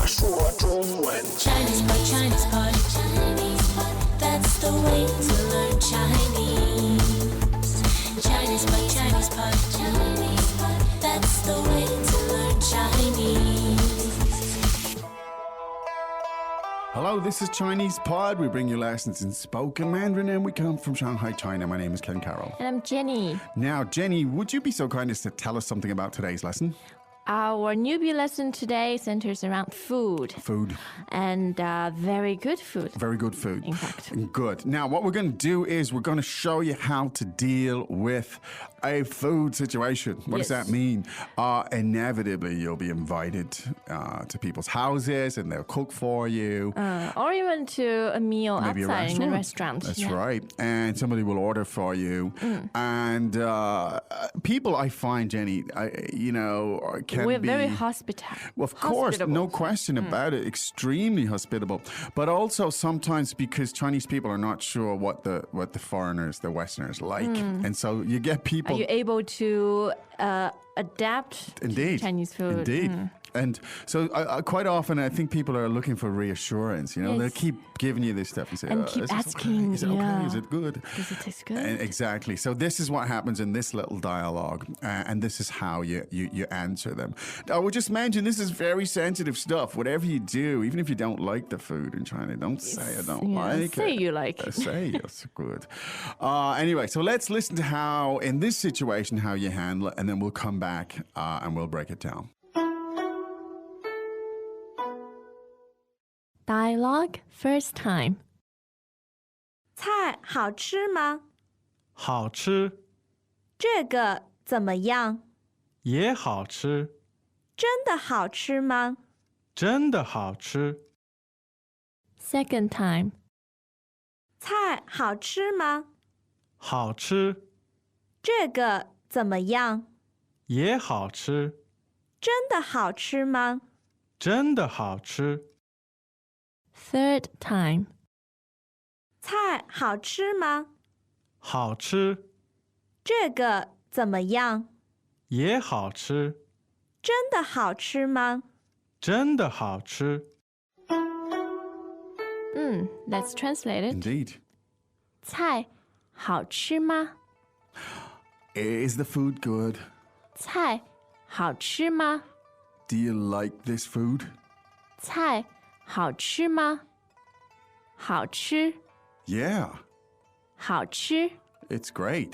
说中文。 Chinese pot, Chinese pot, Chinese pot. That's the way to learn Chinese. Chinese pot, Chinese pot, Chinese pot. That's the way to learn Chinese. Hello, this is Chinese Pod. We bring you lessons in spoken Mandarin, and we come from Shanghai, China. My name is Ken Carroll. And I'm Jenny. Now, Jenny, would you be so kind as to tell us something about today's lesson? Our newbie lesson today centers around food. Food. And very good food. Very good food. In fact. Good. Now, what we're going to do is we're going to show you how to deal with a food situation. What does that mean? Inevitably, you'll be invited to people's houses and they'll cook for you. Or even to a meal Maybe outside in a restaurant. That's right. And somebody will order for you. And people, I find, Jenny, can We're be... very hospitable. Well, of course, no question about it. Extremely hospitable. But also sometimes because Chinese people are not sure what the foreigners, the Westerners like. And so you get people... Are you able to adapt to Chinese food? Indeed. And so quite often I think people are looking for reassurance. They'll keep giving you this stuff and say, And keep is asking. Is it okay? Is it good? Does it taste good? And exactly. So this is what happens in this little dialogue, and this is how you answer them. I would just mention this is very sensitive stuff. Whatever you do, even if you don't like the food in China, don't say I don't like it. Say you like it. Say it's good. Anyway, so let's listen to how, in this situation, how you handle it, and then we'll come back and we'll break it down. Dialogue first time. 菜好吃吗？好吃，这个怎么样？也好吃，真的好吃吗？真的好吃。 Second time. 菜好吃吗？好吃，这个怎么样？也好吃，真的好吃吗？真的好吃。 Third time. 菜好吃吗？好吃，这个怎么样？也好吃，真的好吃吗？真的好吃。 Let's translate it. Indeed. 菜好吃吗？ Is the food good? 菜好吃吗？ Do you like this food? 菜好吃吗？好吃， Yeah, 好吃， it's great.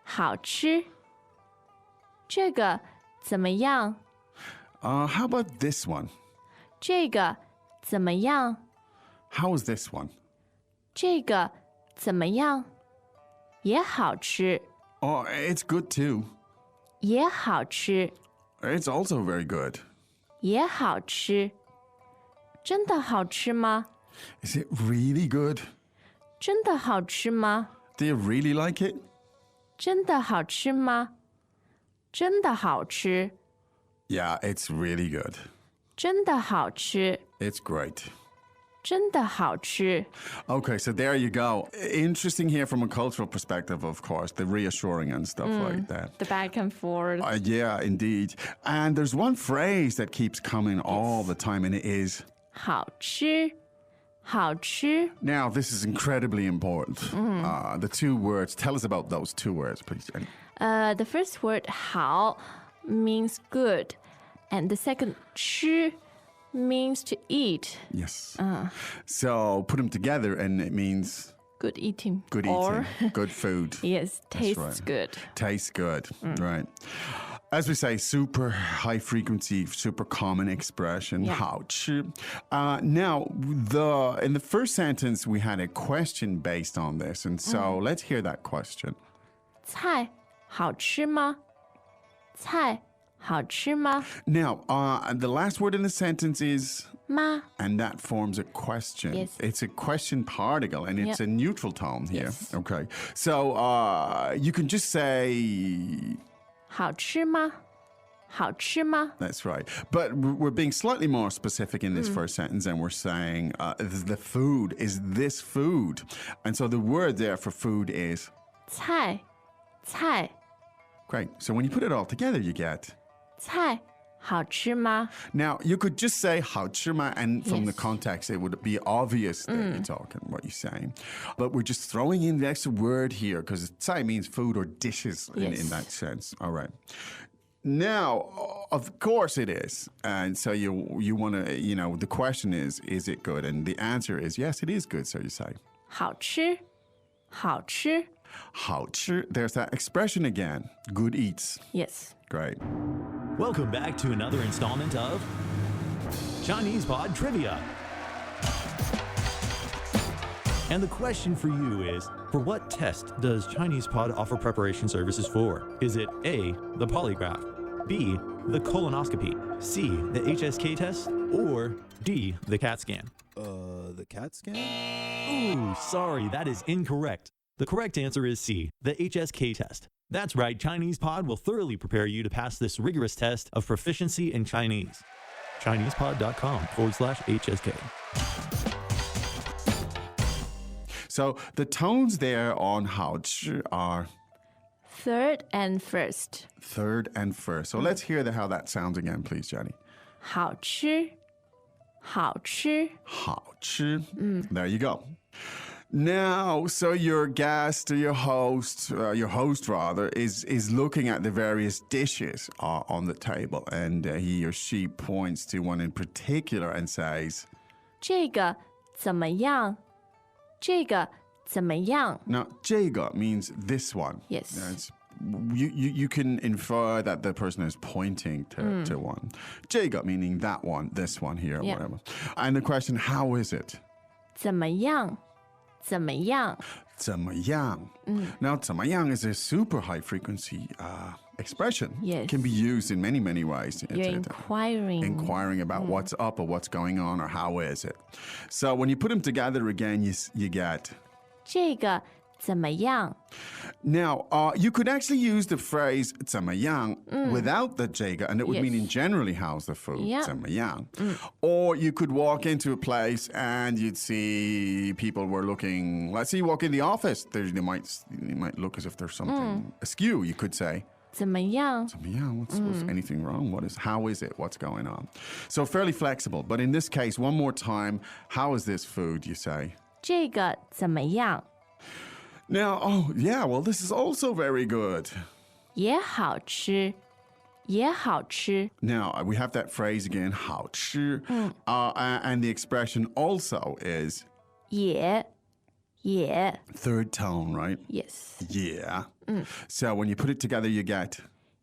好吃。这个怎么样？ How about this one? 这个怎么样？ How is this one? 这个怎么样？也好吃， Oh, it's good too. 也好吃， It's also very good. 也好吃。真的好吃吗？ Is it really good? 真的好吃吗？ Do you really like it? 真的好吃吗？真的好吃， Yeah, it's really good. 真的好吃， It's great. 真的好吃。 Okay, so there you go. Interesting here from a cultural perspective, of course, the reassuring and stuff like that. The back and forth. Yeah, indeed. And there's one phrase that keeps coming all the time, and it is... 好吃，好吃。 Now, this is incredibly important. The two words. Tell us about those two words, please, Jenny. The first word 好 means good, and the second 吃 means to eat. Yes. So put them together, and it means Good eating. good Or, eating, good food. yes, tastes right. good. Tastes good, right. As we say, super high frequency, super common expression, 好吃. Now, in the first sentence, we had a question based on this, and so let's hear that question. 菜好吃吗？菜好吃吗？ Now, the last word in the sentence is 吗？ and that forms a question. Yes. It's a question particle, and it's a neutral tone here. Yes. Okay. So you can just say 好吃吗？好吃吗？ that's right. But we're being slightly more specific in this first sentence, and we're saying the food is this food. And so the word there for food is 菜，菜， great. So when you put it all together, you get 菜好吃吗? Now, you could just say 好吃吗, and from the Yes. context, it would be obvious that you're talking what you're saying. But we're just throwing in the extra word here because 菜 means food or dishes in Yes. that sense. All right. Now, of course it is. And so you want to, the question is it good? And the answer is yes, it is good. So you say 好吃,好吃.好吃. There's that expression again. Good eats. Yes. Great. Welcome back to another installment of Chinese Pod Trivia. And the question for you is, for what test does Chinese Pod offer preparation services for? Is it A, the polygraph, B, the colonoscopy, C, the HSK test, or D, the CAT scan? The CAT scan? Ooh, sorry, that is incorrect. The correct answer is C, the HSK test. That's right, Chinese Pod will thoroughly prepare you to pass this rigorous test of proficiency in Chinese. ChinesePod.com/HSK. So the tones there on 好吃 are Third and first. third and first. So let's hear how that sounds again, please, Jenny. 好吃,好吃. 好吃. There you go. Now, so your guest or your host rather, is looking at the various dishes on the table, and he or she points to one in particular and says, 这个怎么样?这个怎么样? now, 这个 means this one. Yes. That's, you can infer that the person is pointing to one. 这个 meaning that one, this one here, Yeah. whatever. And the question, how is it? 怎么样?怎么样?怎么样? Now, 怎么样 is a super high frequency expression. Yes. It can be used in many, many ways. You're inquiring About what's up or what's going on or how is it. So when you put them together again, you get. 这个怎么样? Now, you could actually use the phrase 怎么样 without the 这个, and it would mean Yes. in generally how's the food. Yeah. 怎么样? Or you could walk into a place and you'd see people were looking. Let's say you walk in the office. They might look as if there's something askew. You could say. 怎么样? 怎么样? What's anything wrong? How is it? What's going on? So fairly flexible. But in this case, one more time, how is this food? You say. 这个怎么样? Now, well, this is also very good. 也好吃,也好吃. Now, we have that phrase again, 好吃. And the expression also is 也 third tone, right? Yes. Yeah. So when you put it together, you get,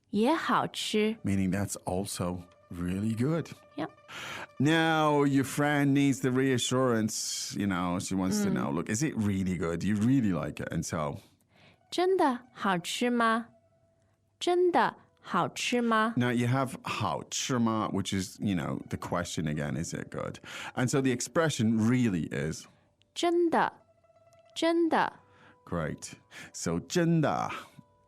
也好吃. meaning that's also really good. Yep. Now, your friend needs the reassurance, she wants to know, look, is it really good? Do you really like it? And so, 真的好吃吗?真的好吃吗? now you have 好吃吗, which is, the question again, is it good? And so the expression really is 真的,真的. great. So 真的.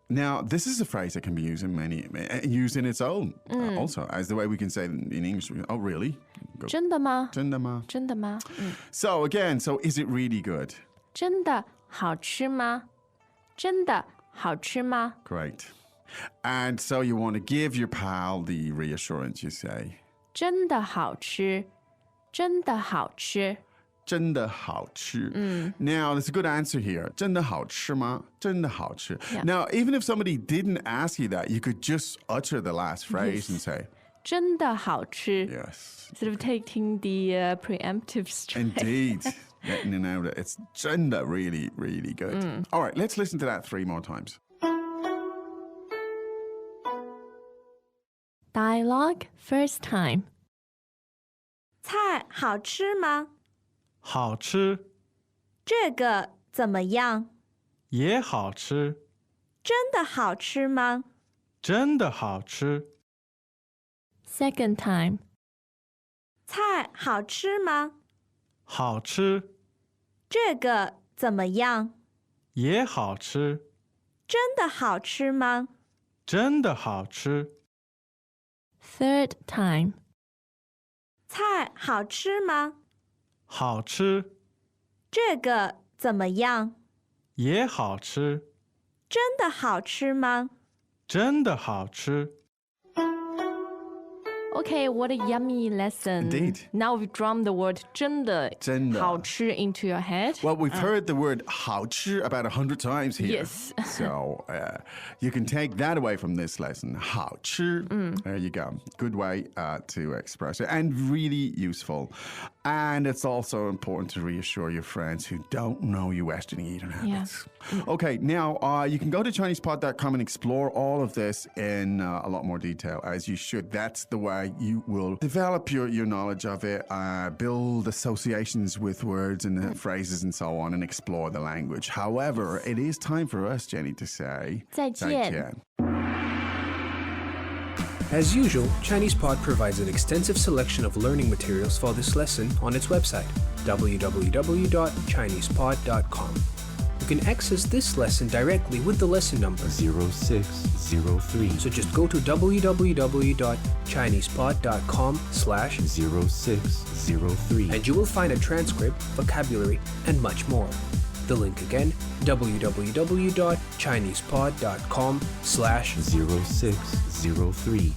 Now, this is a phrase that can be used used in its own also, as the way we can say in English, oh, really? Go, 真的吗?真的吗?真的吗? So again, is it really good? 真的好吃吗?真的好吃吗? Great. And so you want to give your pal the reassurance, you say. 真的好吃,真的好吃. 真的好吃. Now, there's a good answer here. 真的好吃吗? 真的好吃. Yeah. Now, even if somebody didn't ask you that, you could just utter the last phrase Yes. and say, 真的好吃. yes. Sort of taking the preemptive strike. Indeed. Letting you know that it's 真的 really, really good. All right, let's listen to that 3 more times. Dialogue first time. 菜好吃吗？好吃，这个怎么样？也好吃，真的好吃吗？真的好吃。 Second time. 菜好吃吗？好吃，这个怎么样？也好吃，真的好吃吗？真的好吃。 Third time. 菜好吃吗？好吃，这个怎么样？也好吃，真的好吃吗？真的好吃。Okay, what a yummy lesson. Indeed. Now we've drummed the word 真的真的好吃 into your head. Well, we've heard the word 好吃 about 100 times here. Yes. So you can take that away from this lesson. 好吃. There you go. Good way to express it and really useful. And it's also important to reassure your friends who don't know your Western eating habits. Okay, now you can go to ChinesePod.com and explore all of this in a lot more detail, as you should. That's the way you will develop your knowledge of it, build associations with words and phrases and so on, and explore the language. However, it is time for us, Jenny, to say 再见. As usual, ChinesePod provides an extensive selection of learning materials for this lesson on its website, www.chinesepod.com. You can access this lesson directly with the lesson number 0603. So just go to www.chinesepod.com/0603 and you will find a transcript, vocabulary, and much more. The link again, www.chinesepod.com/0603.